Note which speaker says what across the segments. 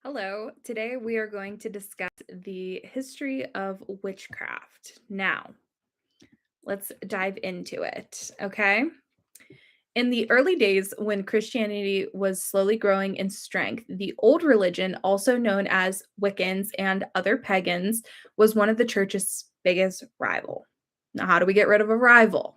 Speaker 1: Hello, today we are going to discuss the history of witchcraft. Now, let's dive into it, okay? In the early days, when Christianity was slowly growing in strength, the old religion, also known as Wiccans and other pagans, was one of the church's biggest rival. Now, how do we get rid of a rival?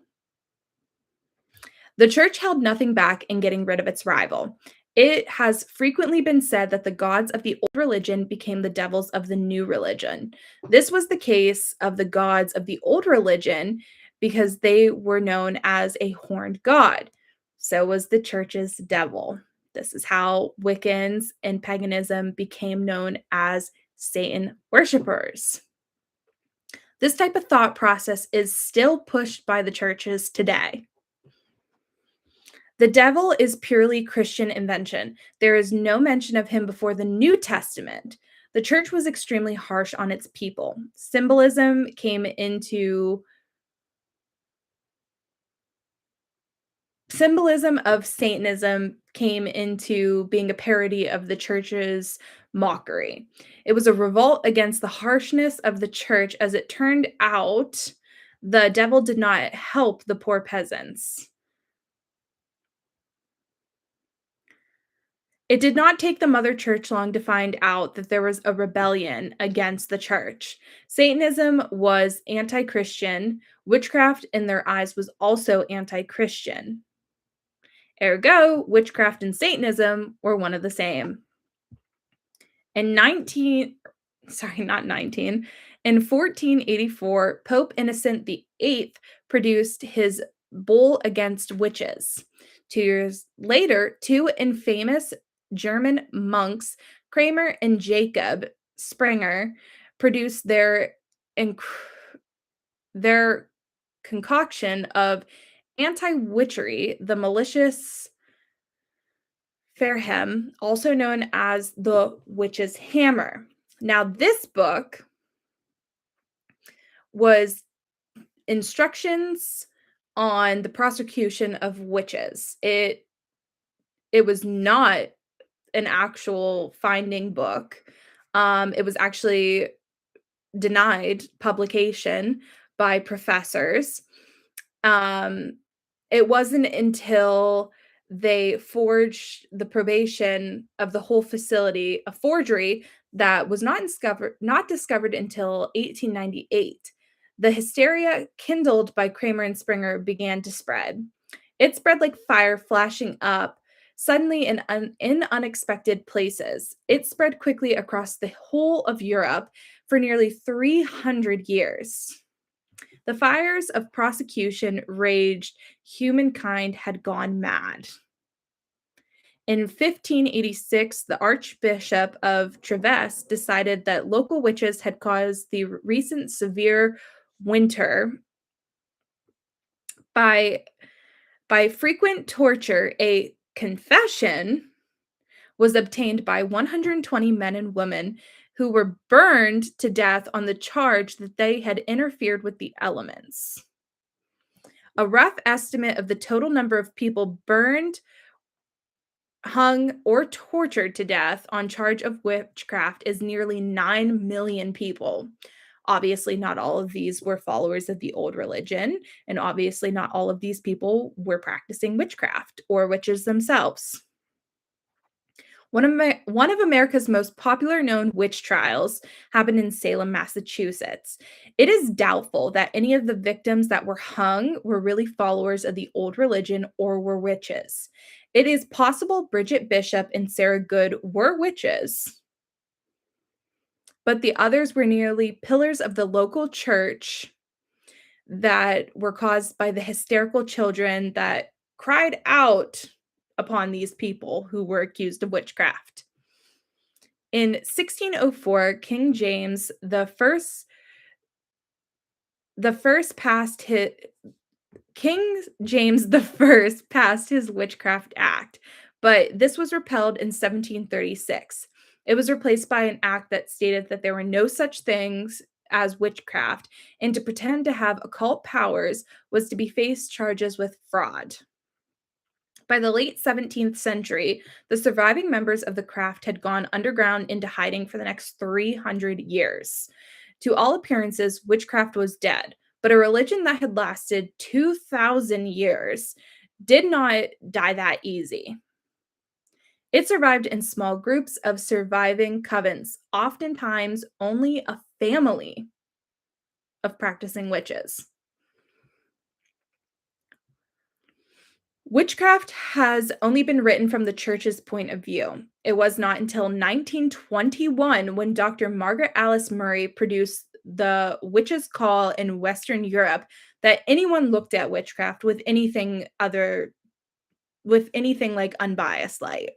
Speaker 1: The church held nothing back in getting rid of its rival. It has frequently been said that the gods of the old religion became the devils of the new religion. This was the case of the gods of the old religion because they were known as a horned god. So was the church's devil. This is how Wiccans and paganism became known as Satan worshippers. This type of thought process is still pushed by the churches today. The devil is purely Christian invention. There is no mention of him before the New Testament. The church was extremely harsh on its people. Symbolism of Satanism came into being a parody of the church's mockery. It was a revolt against the harshness of the church. As it turned out, the devil did not help the poor peasants. It did not take the mother church long to find out that there was a rebellion against the church. Satanism was anti Christian. Witchcraft, in their eyes, was also anti Christian. Ergo, witchcraft and Satanism were one of the same. In 1484, Pope Innocent VIII produced his bull against witches. 2 years later, two infamous German monks, Kramer and Jacob Sprenger, produced their concoction of anti-witchery, the malicious Fairhem, also known as the Witch's Hammer. Now, this book was instructions on the prosecution of witches. It was not an actual finding book. It was actually denied publication by professors. It wasn't until they forged the probation of the whole facility, a forgery that was not discovered until 1898. The hysteria kindled by Kramer and Springer began to spread. It spread like fire flashing up suddenly in unexpected places. It spread quickly across the whole of Europe for nearly 300 years. The fires of prosecution raged. Humankind had gone mad. In 1586, the Archbishop of Treves decided that local witches had caused the recent severe winter by frequent torture. A confession was obtained by 120 men and women who were burned to death on the charge that they had interfered with the elements. A rough estimate of the total number of people burned, hung, or tortured to death on charge of witchcraft is nearly 9 million people. Obviously, not all of these were followers of the old religion, and obviously, not all of these people were practicing witchcraft or witches themselves. One of America's most popular known witch trials happened in Salem, Massachusetts. It is doubtful that any of the victims that were hung were really followers of the old religion or were witches. It is possible Bridget Bishop and Sarah Good were witches, but the others were nearly pillars of the local church that were caused by the hysterical children that cried out upon these people who were accused of witchcraft. In 1604, King James the First passed his Witchcraft Act, but this was repelled in 1736. It was replaced by an act that stated that there were no such things as witchcraft, and to pretend to have occult powers was to be faced charges with fraud. By the late 17th century, the surviving members of the craft had gone underground into hiding for the next 300 years. To all appearances, witchcraft was dead, but a religion that had lasted 2,000 years did not die that easy. It survived in small groups of surviving covens, oftentimes only a family of practicing witches. Witchcraft has only been written from the church's point of view. It was not until 1921 when Dr. Margaret Alice Murray produced The Witch's Call in Western Europe that anyone looked at witchcraft with anything like unbiased light.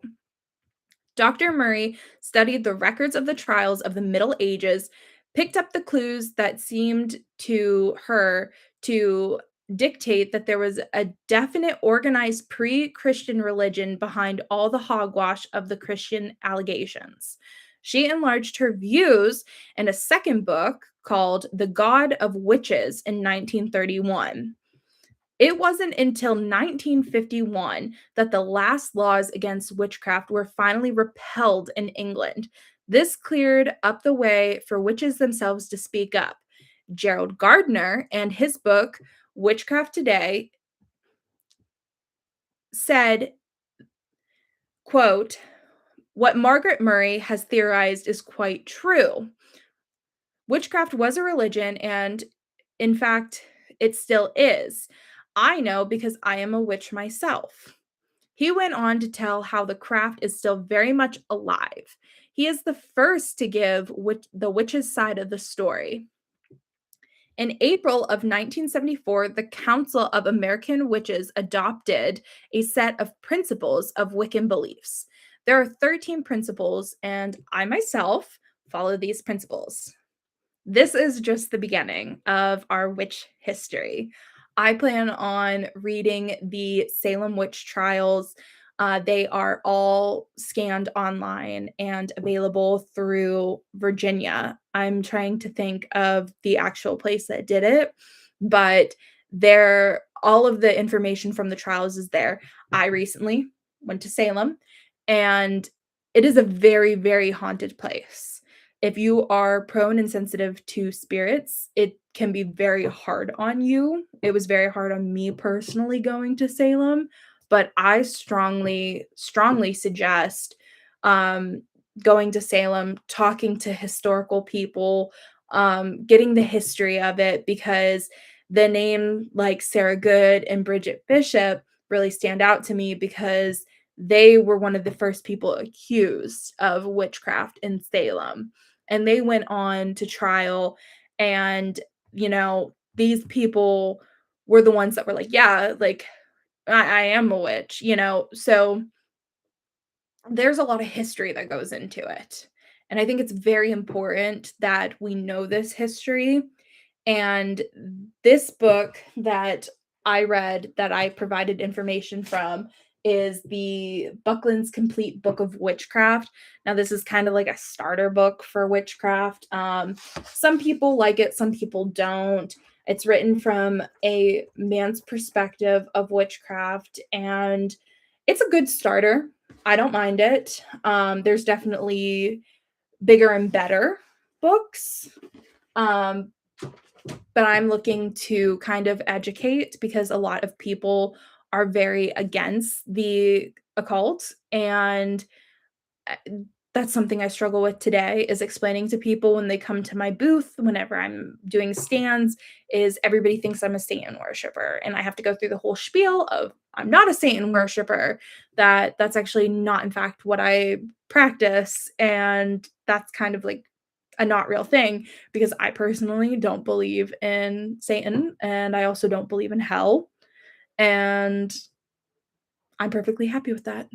Speaker 1: Dr. Murray studied the records of the trials of the Middle Ages, picked up the clues that seemed to her to dictate that there was a definite organized pre Christian religion behind all the hogwash of the Christian allegations. She enlarged her views in a second book called The God of Witches in 1931. It wasn't until 1951 that the last laws against witchcraft were finally repealed in England. This cleared up the way for witches themselves to speak up. Gerald Gardner and his book, Witchcraft Today, said, quote, "What Margaret Murray has theorized is quite true. Witchcraft was a religion, and in fact, it still is. I know because I am a witch myself." He went on to tell how the craft is still very much alive. He is the first to give the witch's side of the story. In April of 1974, the Council of American Witches adopted a set of principles of Wiccan beliefs. There are 13 principles, and I myself follow these principles. This is just the beginning of our witch history. I plan on reading the Salem witch trials. They are all scanned online and available through Virginia. I'm trying to think of the actual place that did it, but there all of the information from the trials is there. I recently went to Salem, and it is a very, very haunted place. If you are prone and sensitive to spirits, it can be very hard on you. It was very hard on me personally going to Salem, but I strongly, strongly suggest um, going to Salem, talking to historical people, getting the history of it, because the name like Sarah Good and Bridget Bishop really stand out to me because they were one of the first people accused of witchcraft in Salem, and they went on to trial. And these people were the ones that were like, yeah, like I am a witch, so there's a lot of history that goes into it, and I think it's very important that we know this history. And this book that I read, that I provided information from, is the Buckland's Complete Book of Witchcraft. Now, this is kind of like a starter book for witchcraft. Some people like it, some people don't. It's written from a man's perspective of witchcraft, and it's a good starter. I don't mind it. There's definitely bigger and better books. Um, but I'm looking to kind of educate because a lot of people are very against the occult, and uh, that's something I struggle with today, is explaining to people when they come to my booth whenever I'm doing stands, is everybody thinks I'm a Satan worshiper, and I have to go through the whole spiel of I'm not a Satan worshiper, that's actually not in fact what I practice, and that's kind of like a not real thing, because I personally don't believe in Satan, and I also don't believe in hell, and I'm perfectly happy with that.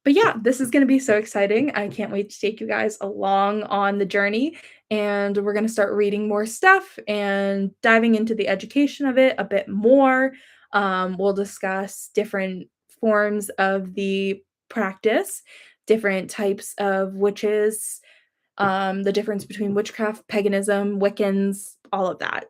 Speaker 1: But yeah, this is going to be so exciting. I can't wait to take you guys along on the journey. And we're going to start reading more stuff and diving into the education of it a bit more. We'll discuss different forms of the practice, different types of witches, the difference between witchcraft, paganism, Wiccans, all of that.